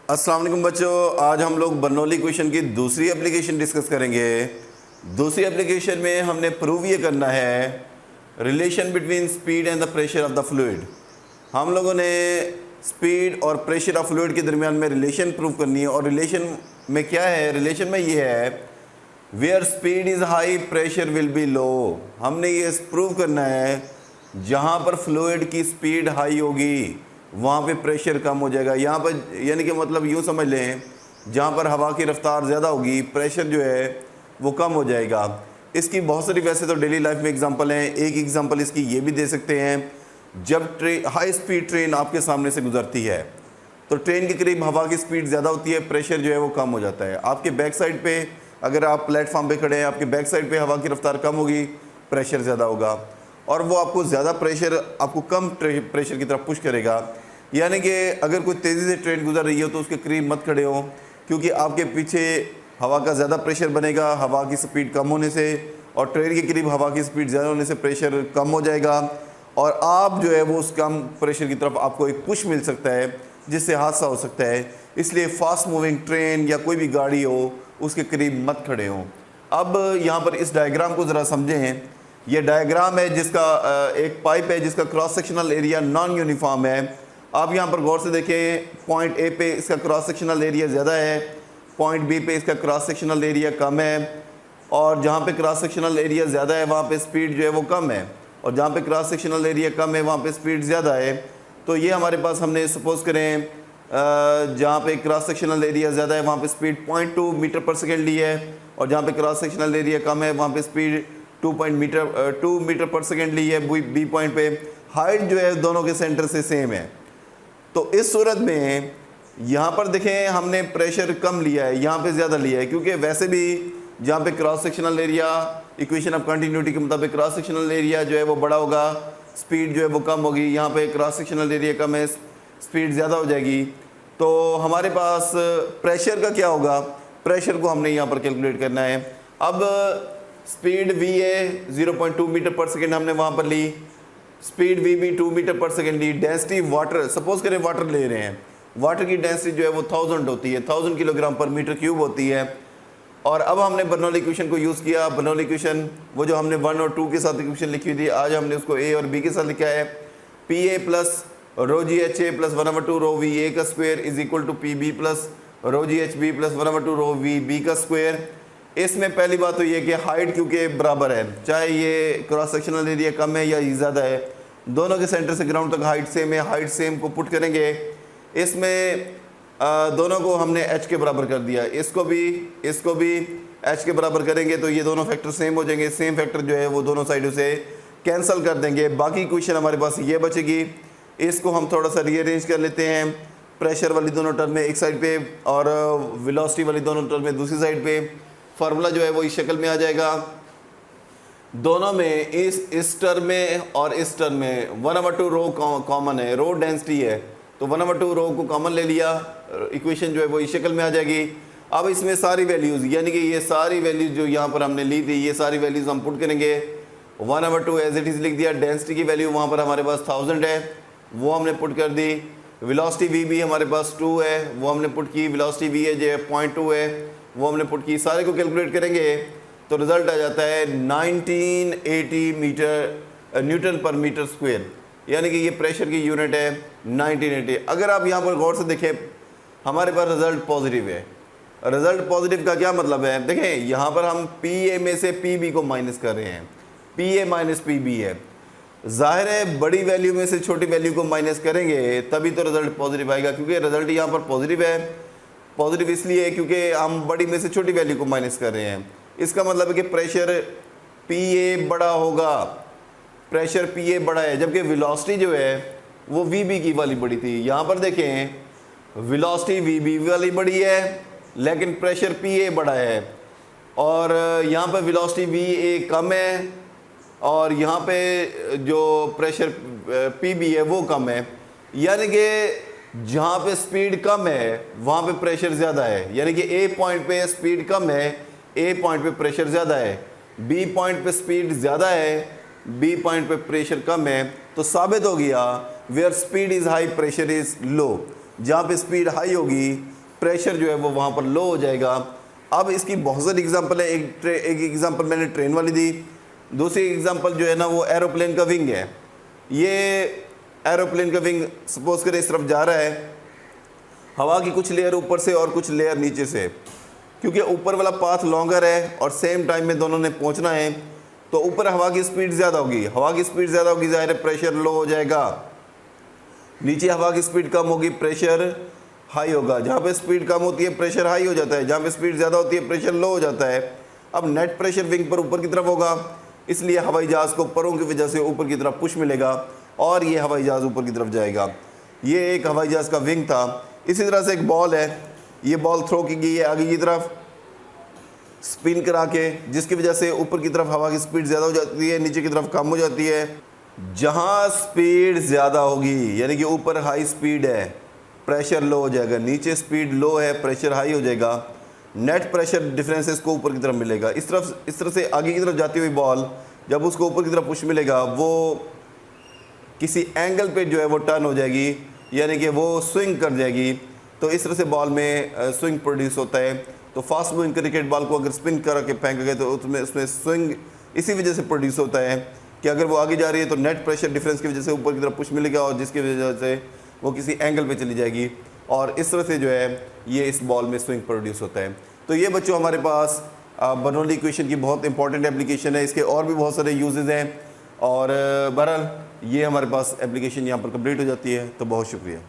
अस्सलाम वालेकुम बच्चों, आज हम लोग बर्नौली क्वेश्चन की दूसरी एप्लीकेशन डिस्कस करेंगे। दूसरी एप्लीकेशन में हमने प्रूव ये करना है relation between speed and the pressure of the fluid. हम लोगों ने स्पीड और प्रेशर ऑफ फ्लूइड के दरमियान में रिलेशन प्रूव करनी है। और रिलेशन में क्या है? रिलेशन में ये है where speed is high pressure will be low. हमने ये प्रूव करना है जहाँ पर फ्लूइड की स्पीड हाई होगी वहाँ पे प्रेशर कम हो जाएगा। यहाँ पर यानी कि मतलब यूँ समझ लें, जहाँ पर हवा की रफ्तार ज़्यादा होगी प्रेशर जो है वो कम हो जाएगा। इसकी बहुत सारी वैसे तो डेली लाइफ में एग्जांपल हैं। एक एग्जांपल इसकी ये भी दे सकते हैं, जब हाई स्पीड ट्रेन आपके सामने से गुजरती है तो ट्रेन के करीब हवा की स्पीड ज़्यादा होती है, प्रेशर जो है वो कम हो जाता है। आपके बैक साइड पे अगर आप प्लेटफॉर्म पे खड़े हैं, आपके बैक साइड पे हवा की रफ्तार कम होगी, प्रेशर ज़्यादा होगा और वो आपको ज़्यादा प्रेशर आपको कम प्रेशर की तरफ पुश करेगा। यानी कि अगर कोई तेज़ी से ट्रेन गुजर रही हो तो उसके करीब मत खड़े हो, क्योंकि आपके पीछे हवा का ज़्यादा प्रेशर बनेगा हवा की स्पीड कम होने से, और ट्रेन के करीब हवा की स्पीड ज़्यादा होने से प्रेशर कम हो जाएगा और आप जो है वो उस कम प्रेशर की तरफ आपको एक पुश मिल सकता है जिससे हादसा हो सकता है। इसलिए फास्ट मूविंग ट्रेन या कोई भी गाड़ी हो उसके करीब मत खड़े हों। अब यहाँ पर इस डायग्राम को ज़रा समझें। ये डायग्राम है जिसका एक पाइप है जिसका cross sectional area non uniform है। आप यहाँ पर गौर से देखें, पॉइंट ए पे इसका क्रॉस सेक्शनल एरिया ज़्यादा है, पॉइंट बी पे इसका क्रॉस सेक्शनल एरिया कम है, और जहाँ पे क्रॉस सेक्शनल एरिया ज़्यादा है वहाँ पे स्पीड जो है वो कम है, और जहाँ पे क्रॉस सेक्शनल एरिया कम है वहाँ पे स्पीड ज़्यादा है। तो ये हमारे पास हमने सपोज़ करें जहाँ पे क्रॉस सेक्शनल एरिया ज़्यादा है वहाँ पे स्पीड 0.2 मीटर पर सेकेंड ली है, और जहाँ पे क्रॉस सेक्शनल एरिया कम है वहाँ पे स्पीड 2 मीटर पर सेकेंड ली है। बी पॉइंट पे हाइट जो है दोनों के सेंटर से सेम है। तो इस सूरत में यहाँ पर देखें हमने प्रेशर कम लिया है, यहाँ पे ज़्यादा लिया है, क्योंकि वैसे भी जहाँ पे cross sectional area equation of continuity के मुताबिक क्रॉस सेक्शनल एरिया जो है वो बड़ा होगा, स्पीड जो है वो कम होगी। यहाँ पे क्रॉस सेक्शनल एरिया कम है, स्पीड ज़्यादा हो जाएगी। तो हमारे पास प्रेशर का क्या होगा? प्रेशर को हमने यहाँ पर कैलकुलेट करना है। अब स्पीड वी है 0.2 मीटर पर सेकेंड हमने वहाँ पर ली, स्पीड वी भी 2 मीटर पर सेकेंड ली। डेंसिटी वाटर, सपोज करें वाटर ले रहे हैं, वाटर की डेंसिटी जो है वो 1000 होती है, 1000 किलोग्राम पर मीटर क्यूब होती है। और अब हमने बर्नौली इक्वेशन को यूज़ किया। बर्नौली इक्वेशन वो जो हमने 1 और 2 के साथ इक्वेशन लिखी थी, आज हमने उसको ए और बी के साथ लिखा है। P A plus rho G H A plus 1/2 rho V A का square is equal to P B plus rho G H B plus 1/2 rho V B का स्क्वायर। इसमें पहली बात तो ये कि हाइट क्योंकि बराबर है, चाहे ये क्रॉस सेक्शनल एरिया कम है या ज़्यादा है, दोनों के सेंटर से ग्राउंड तक हाइट सेम है। हाइट सेम को पुट करेंगे, इसमें दोनों को हमने h के बराबर कर दिया, इसको भी h के बराबर करेंगे तो ये दोनों फैक्टर सेम हो जाएंगे। सेम फैक्टर जो है वो दोनों साइडों से कैंसिल कर देंगे। बाकी इक्वेशन हमारे पास ये बचेगी। इसको हम थोड़ा सा रीअरेंज कर लेते हैं। प्रेशर वाली दोनों टर्म में एक साइड पे और वेलोसिटी वाली दोनों टर्म में दूसरी साइड पे। फार्मूला जो है वो इस शक्ल में आ जाएगा। दोनों में इस टर्म में और इस टर्म में 1/2 रो कॉमन है, रो डेंसिटी है, तो 1/2 रो को कॉमन ले लिया। इक्वेशन जो है वो इस शक्ल में आ जाएगी। अब इसमें सारी वैल्यूज़ यानी कि ये सारी वैल्यूज़ जो यहाँ पर हमने ली थी ये सारी वैल्यूज़ हम पुट करेंगे। 1/2 एज इट इज़ लिख दिया। डेंसिटी की वैल्यू वहाँ पर हमारे पास 1000 है, वो हमने पुट कर दी। वेलोसिटी वी भी हमारे पास 2 है, वो हमने पुट की। वेलोसिटी वी है जो 0.2 है, वो हमने पुट की। सारे को कैलकुलेट करेंगे तो रिजल्ट आ जाता है 1980 मीटर न्यूटन पर मीटर स्क्वायर, यानी कि ये प्रेशर की यूनिट है 1980। अगर आप यहाँ पर गौर से देखें हमारे पास रिजल्ट पॉजिटिव है। रिजल्ट पॉजिटिव का क्या मतलब है? देखें यहाँ पर हम पी ए में से पी बी को माइनस कर रहे हैं, P A minus P B है। जाहिर है बड़ी वैल्यू में से छोटी वैल्यू को माइनस करेंगे तभी तो रिजल्ट पॉजिटिव आएगा, क्योंकि रिजल्ट यहाँ पर पॉजिटिव है। पॉजिटिव इसलिए है क्योंकि हम बड़ी में से छोटी वैल्यू को माइनस कर रहे हैं। इसका मतलब है कि प्रेशर पी ए बड़ा होगा, प्रेशर पी ए बड़ा है, जबकि वेलोसिटी जो है वो वी बी की वाली बड़ी थी। यहाँ पर देखें वेलोसिटी वी बी वाली बड़ी है लेकिन प्रेशर पी ए बड़ा है, और यहाँ पर वेलोसिटी वी ए कम है और यहाँ पे जो प्रेशर पी बी है वो कम है। यानी कि जहाँ पे स्पीड कम है वहाँ पे प्रेशर ज़्यादा है, यानी कि ए पॉइंट पे स्पीड कम है, ए पॉइंट पे प्रेशर ज़्यादा है। बी पॉइंट पे स्पीड ज़्यादा है, बी पॉइंट पे प्रेशर कम है। तो साबित हो गया where speed is high pressure is low. जहाँ पे स्पीड हाई होगी प्रेशर जो है वो वहाँ पर लो हो जाएगा। अब इसकी बहुत सारी एग्जांपल है। एक एग्जांपल मैंने ट्रेन वाली दी, दूसरी एग्जांपल जो है ना वो एरोप्लेन का विंग है। ये एरोप्लेन का विंग सपोज करें इस तरफ जा रहा है, हवा की कुछ लेयर ऊपर से और कुछ लेयर नीचे से, क्योंकि ऊपर वाला पाथ लॉन्गर है और सेम टाइम में दोनों ने पहुंचना है, तो ऊपर हवा की स्पीड ज़्यादा होगी। हवा की स्पीड ज़्यादा होगी, ज़ाहिर है प्रेशर लो हो जाएगा। नीचे हवा की स्पीड कम होगी, प्रेशर हाई होगा। जहाँ पे स्पीड कम होती है प्रेशर हाई हो जाता है, जहाँ पे स्पीड ज़्यादा होती है प्रेशर लो हो जाता है। अब नेट प्रेशर विंग पर ऊपर की तरफ होगा, इसलिए हवाई जहाज़ को परों की वजह से ऊपर की तरफ पुश मिलेगा और ये हवाई जहाज़ ऊपर की तरफ जाएगा। ये एक हवाई जहाज़ का विंग था। इसी तरह से एक बॉल है, ये बॉल थ्रो की गई है आगे की तरफ स्पिन करा के, जिसकी वजह से ऊपर की तरफ हवा की स्पीड ज़्यादा हो जाती है, नीचे की तरफ कम हो जाती है। जहाँ स्पीड ज़्यादा होगी यानी कि ऊपर हाई स्पीड है, प्रेशर लो हो जाएगा, नीचे स्पीड लो है, प्रेशर हाई हो जाएगा। नेट प्रेशर डिफरेंसेस को ऊपर की तरफ मिलेगा। इस तरह से आगे की तरफ जाती हुई बॉल जब उसको ऊपर की तरफ पुश मिलेगा, वो किसी एंगल पे जो है वो टर्न हो जाएगी, यानी कि वो स्विंग कर जाएगी। तो इस तरह से बॉल में स्विंग प्रोड्यूस होता है। तो फास्ट मूविंग क्रिकेट बॉल को अगर स्पिन करा के फेंक गए तो उसमें स्विंग इसी वजह से प्रोड्यूस होता है कि अगर वो आगे जा रही है तो नेट प्रेशर डिफरेंस की वजह से ऊपर की तरफ पुश मिलेगा और जिसकी वजह से वो किसी एंगल पे चली जाएगी और इस तरह से जो है ये इस बॉल में स्विंग प्रोड्यूस होता है। तो ये बच्चों हमारे पास बर्नौली इक्वेशन की बहुत इंपॉर्टेंट एप्लीकेशन है। इसके और भी बहुत सारे यूजेस हैं और बहरहाल ये हमारे पास एप्लीकेशन यहाँ पर कंप्लीट हो जाती है। तो बहुत शुक्रिया।